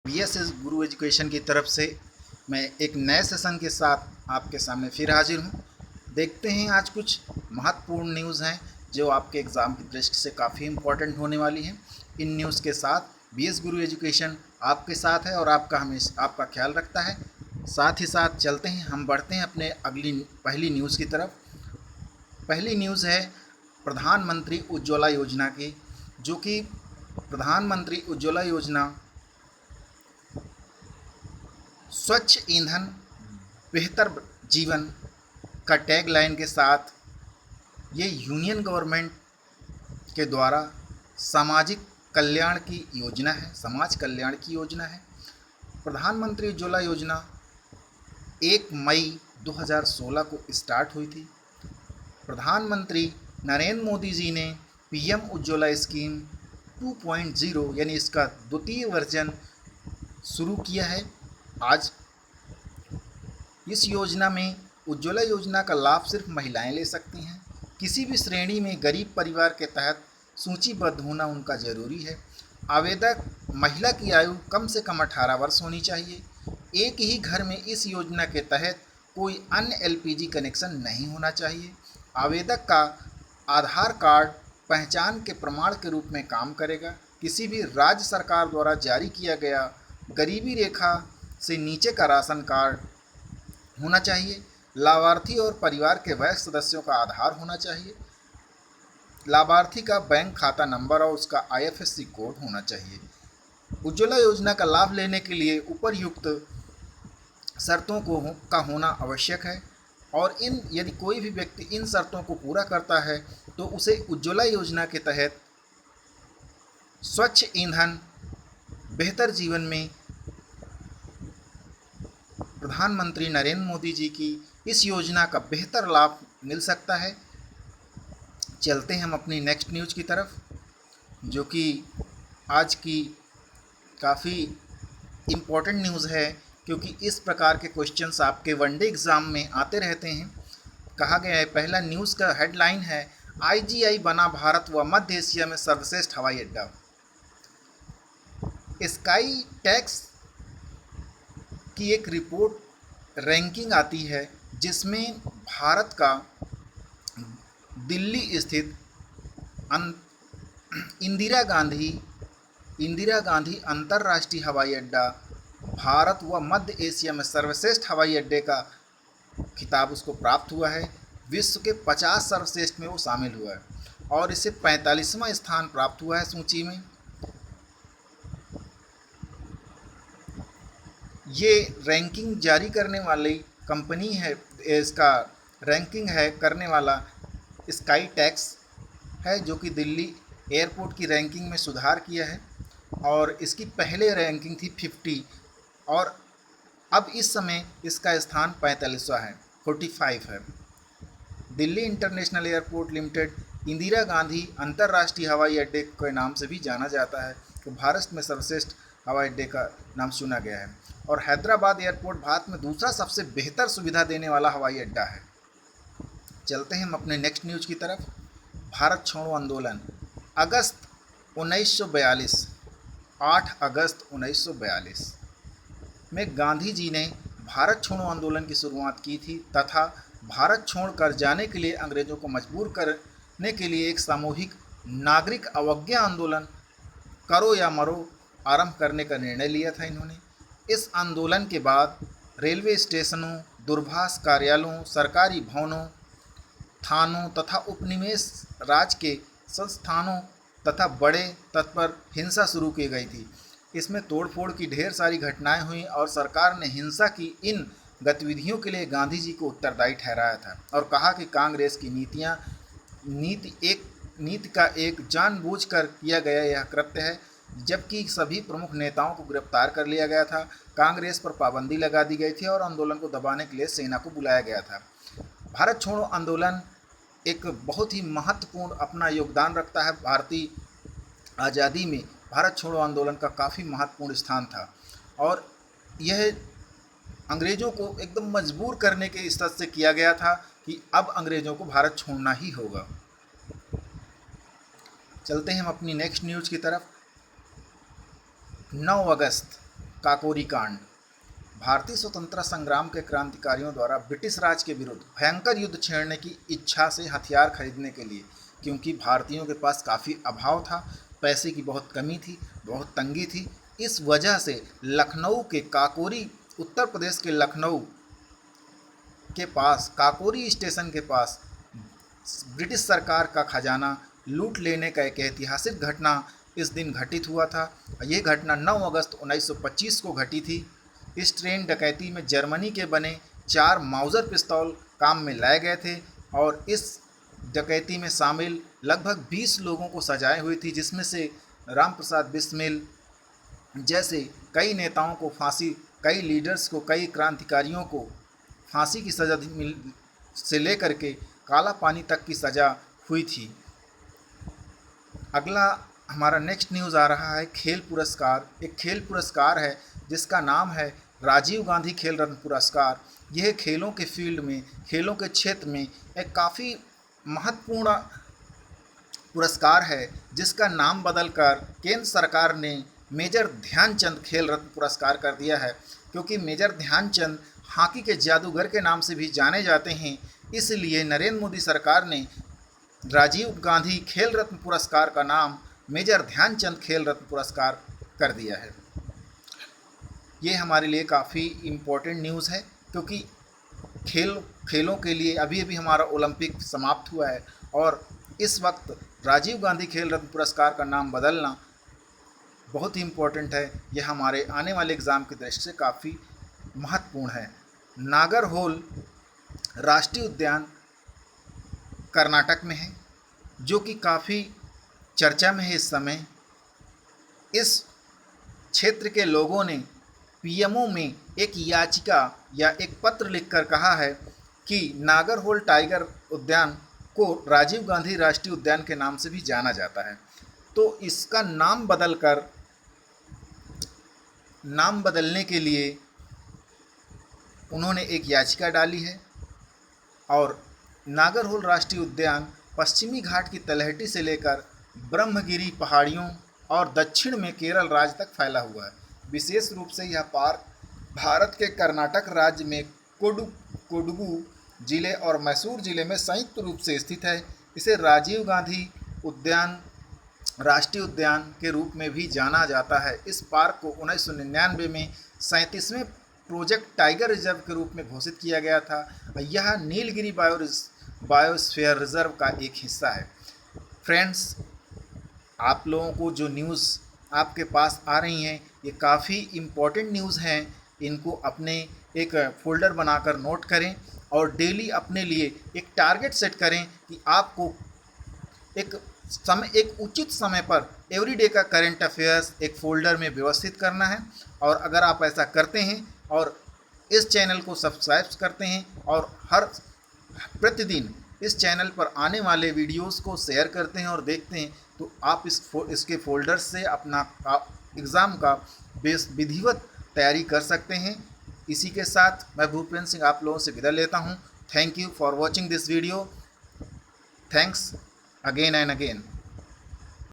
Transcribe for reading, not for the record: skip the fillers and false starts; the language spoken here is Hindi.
बीएस गुरु एजुकेशन की तरफ से मैं एक नए सेशन के साथ आपके सामने फिर हाजिर हूँ। देखते हैं आज कुछ महत्वपूर्ण न्यूज़ हैं जो आपके एग्ज़ाम की दृष्टि से काफ़ी इम्पोर्टेंट होने वाली हैं। इन न्यूज़ के साथ बीएस गुरु एजुकेशन आपके साथ है और आपका ख्याल रखता है। साथ ही साथ चलते हैं, हम बढ़ते हैं अपने पहली न्यूज़ की तरफ। पहली न्यूज़ है प्रधानमंत्री उज्ज्वला योजना की, जो कि प्रधानमंत्री उज्ज्वला योजना स्वच्छ ईंधन बेहतर जीवन का टैगलाइन के साथ ये यूनियन गवर्नमेंट के द्वारा सामाजिक कल्याण की योजना है, समाज कल्याण की योजना है। प्रधानमंत्री उज्ज्वला योजना 1 मई 2016 को स्टार्ट हुई थी। प्रधानमंत्री नरेंद्र मोदी जी ने पीएम उज्ज्वला स्कीम 2.0 यानी इसका द्वितीय वर्जन शुरू किया है। आज इस योजना में उज्ज्वला योजना का लाभ सिर्फ महिलाएं ले सकती हैं। किसी भी श्रेणी में गरीब परिवार के तहत सूचीबद्ध होना उनका ज़रूरी है। आवेदक महिला की आयु कम से कम 18 वर्ष होनी चाहिए। एक ही घर में इस योजना के तहत कोई अन्य एलपीजी कनेक्शन नहीं होना चाहिए। आवेदक का आधार कार्ड पहचान के प्रमाण के रूप में काम करेगा। किसी भी राज्य सरकार द्वारा जारी किया गया गरीबी रेखा से नीचे का राशन कार्ड होना चाहिए। लाभार्थी और परिवार के वयस्क सदस्यों का आधार होना चाहिए। लाभार्थी का बैंक खाता नंबर और उसका आईएफएससी कोड होना चाहिए। उज्ज्वला योजना का लाभ लेने के लिए उपरयुक्त शर्तों का होना आवश्यक है और यदि कोई भी व्यक्ति इन शर्तों को पूरा करता है तो उसे उज्ज्वला योजना के तहत स्वच्छ ईंधन बेहतर जीवन में प्रधानमंत्री नरेंद्र मोदी जी की इस योजना का बेहतर लाभ मिल सकता है। चलते हैं हम अपनी नेक्स्ट न्यूज़ की तरफ, जो कि आज की काफ़ी इम्पोर्टेंट न्यूज़ है, क्योंकि इस प्रकार के क्वेश्चंस आपके वनडे एग्ज़ाम में आते रहते हैं। कहा गया है, पहला न्यूज़ का हेडलाइन है, आईजीआई बना भारत व मध्य एशिया में सर्वश्रेष्ठ हवाई अड्डा। स्काई टैक्स की एक रिपोर्ट रैंकिंग आती है जिसमें भारत का दिल्ली स्थित इंदिरा गांधी अंतर्राष्ट्रीय हवाई अड्डा भारत व मध्य एशिया में सर्वश्रेष्ठ हवाई अड्डे का खिताब उसको प्राप्त हुआ है। विश्व के 50 सर्वश्रेष्ठ में वो शामिल हुआ है और इसे 45वां स्थान प्राप्त हुआ है सूची में। ये रैंकिंग जारी करने वाली कंपनी है, इसका रैंकिंग है करने वाला स्काई टैक्स है, जो कि दिल्ली एयरपोर्ट की रैंकिंग में सुधार किया है और इसकी पहले रैंकिंग थी 50 और अब इस समय इसका स्थान 45 है। Delhi international airport limited Indira Gandhi अंतर्राष्ट्रीय हवाई अड्डे के नाम से भी जाना जाता है, तो भारत में सर्वश्रेष्ठ हवाई अड्डे का नाम चुना गया है। और हैदराबाद एयरपोर्ट भारत में दूसरा सबसे बेहतर सुविधा देने वाला हवाई अड्डा है। चलते हैं हम अपने नेक्स्ट न्यूज़ की तरफ। भारत छोड़ो आंदोलन अगस्त 1942, 8 अगस्त 1942 में गांधी जी ने भारत छोड़ो आंदोलन की शुरुआत की थी तथा भारत छोड़कर जाने के लिए अंग्रेज़ों को मजबूर करने के लिए एक सामूहिक नागरिक अवज्ञा आंदोलन करो या मरो आरंभ करने का निर्णय लिया था इन्होंने। इस आंदोलन के बाद रेलवे स्टेशनों, दूरभाष कार्यालयों, सरकारी भवनों, थानों तथा उपनिवेश राज के संस्थानों तथा बड़े तट पर हिंसा शुरू की गई थी। इसमें तोड़फोड़ की ढेर सारी घटनाएं हुई और सरकार ने हिंसा की इन गतिविधियों के लिए गांधी जी को उत्तरदायी ठहराया था और कहा कि कांग्रेस की नीति का एक जानबूझकर किया गया यह कृत्य है, जबकि सभी प्रमुख नेताओं को गिरफ्तार कर लिया गया था। कांग्रेस पर पाबंदी लगा दी गई थी और आंदोलन को दबाने के लिए सेना को बुलाया गया था। भारत छोड़ो आंदोलन एक बहुत ही महत्वपूर्ण अपना योगदान रखता है भारतीय आज़ादी में। भारत छोड़ो आंदोलन का काफ़ी महत्वपूर्ण स्थान था और यह अंग्रेज़ों को एकदम मजबूर करने के स्तर से किया गया था कि अब अंग्रेज़ों को भारत छोड़ना ही होगा। चलते हैं हम अपनी नेक्स्ट न्यूज़ की तरफ। 9 अगस्त काकोरी कांड। भारतीय स्वतंत्रता संग्राम के क्रांतिकारियों द्वारा ब्रिटिश राज के विरुद्ध भयंकर युद्ध छेड़ने की इच्छा से हथियार खरीदने के लिए, क्योंकि भारतीयों के पास काफ़ी अभाव था, पैसे की बहुत कमी थी, बहुत तंगी थी, इस वजह से लखनऊ के काकोरी, उत्तर प्रदेश के लखनऊ के पास काकोरी स्टेशन के पास ब्रिटिश सरकार का खजाना लूट लेने का एक ऐतिहासिक घटना इस दिन घटित हुआ था। ये घटना 9 अगस्त 1925 को घटी थी। इस ट्रेन डकैती में जर्मनी के बने 4 माउजर पिस्तौल काम में लाए गए थे और इस डकैती में शामिल लगभग 20 लोगों को सजाएं हुई थी, जिसमें से राम प्रसाद बिस्मिल जैसे कई नेताओं को फांसी, कई लीडर्स को, कई क्रांतिकारियों को फांसी की सज़ा से लेकर के काला पानी तक की सज़ा हुई थी। अगला हमारा नेक्स्ट न्यूज़ आ रहा है खेल पुरस्कार। एक खेल पुरस्कार है जिसका नाम है राजीव गांधी खेल रत्न पुरस्कार। यह खेलों के फील्ड में, खेलों के क्षेत्र में एक काफ़ी महत्वपूर्ण पुरस्कार है, जिसका नाम बदलकर केंद्र सरकार ने मेजर ध्यानचंद खेल रत्न पुरस्कार कर दिया है। क्योंकि मेजर ध्यानचंद हॉकी के जादूगर के नाम से भी जाने जाते हैं, इसलिए नरेंद्र मोदी सरकार ने राजीव गांधी खेल रत्न पुरस्कार का नाम मेजर ध्यानचंद खेल रत्न पुरस्कार कर दिया है। ये हमारे लिए काफ़ी इम्पोर्टेंट न्यूज़ है, क्योंकि खेलों के लिए अभी अभी हमारा ओलंपिक समाप्त हुआ है और इस वक्त राजीव गांधी खेल रत्न पुरस्कार का नाम बदलना बहुत ही इम्पोर्टेंट है। यह हमारे आने वाले एग्ज़ाम की दृष्टि से काफ़ी महत्वपूर्ण है। नागरहोल राष्ट्रीय उद्यान कर्नाटक में है, जो कि काफ़ी चर्चा में है इस समय। इस क्षेत्र के लोगों ने पीएमओ में एक याचिका या एक पत्र लिखकर कहा है कि नागरहोल टाइगर उद्यान को राजीव गांधी राष्ट्रीय उद्यान के नाम से भी जाना जाता है, तो इसका नाम बदलने के लिए उन्होंने एक याचिका डाली है। और नागरहोल राष्ट्रीय उद्यान पश्चिमी घाट की तलहटी से लेकर ब्रह्मगिरी पहाड़ियों और दक्षिण में केरल राज्य तक फैला हुआ है। विशेष रूप से यह पार्क भारत के कर्नाटक राज्य में कोडगु जिले और मैसूर जिले में संयुक्त रूप से स्थित है। इसे राजीव गांधी उद्यान राष्ट्रीय उद्यान के रूप में भी जाना जाता है। इस पार्क को 1999 में 37वें प्रोजेक्ट टाइगर रिजर्व के रूप में घोषित किया गया था। यह नीलगिरी बायोस्फीयर रिजर्व का एक हिस्सा है। फ्रेंड्स, आप लोगों को जो न्यूज़ आपके पास आ रही हैं ये काफ़ी इम्पोर्टेंट न्यूज़ हैं। इनको अपने एक फ़ोल्डर बनाकर नोट करें और डेली अपने लिए एक टारगेट सेट करें कि आपको एक उचित समय पर एवरीडे का करंट अफेयर्स एक फ़ोल्डर में व्यवस्थित करना है। और अगर आप ऐसा करते हैं और इस चैनल को सब्सक्राइब करते हैं और हर प्रतिदिन इस चैनल पर आने वाले वीडियोस को शेयर करते हैं और देखते हैं, तो आप इसके फ़ोल्डर से अपना एग्ज़ाम का विधिवत तैयारी कर सकते हैं। इसी के साथ मैं भूपेंद्र सिंह आप लोगों से विदा लेता हूं। Thank you for watching this video. Thanks again and again.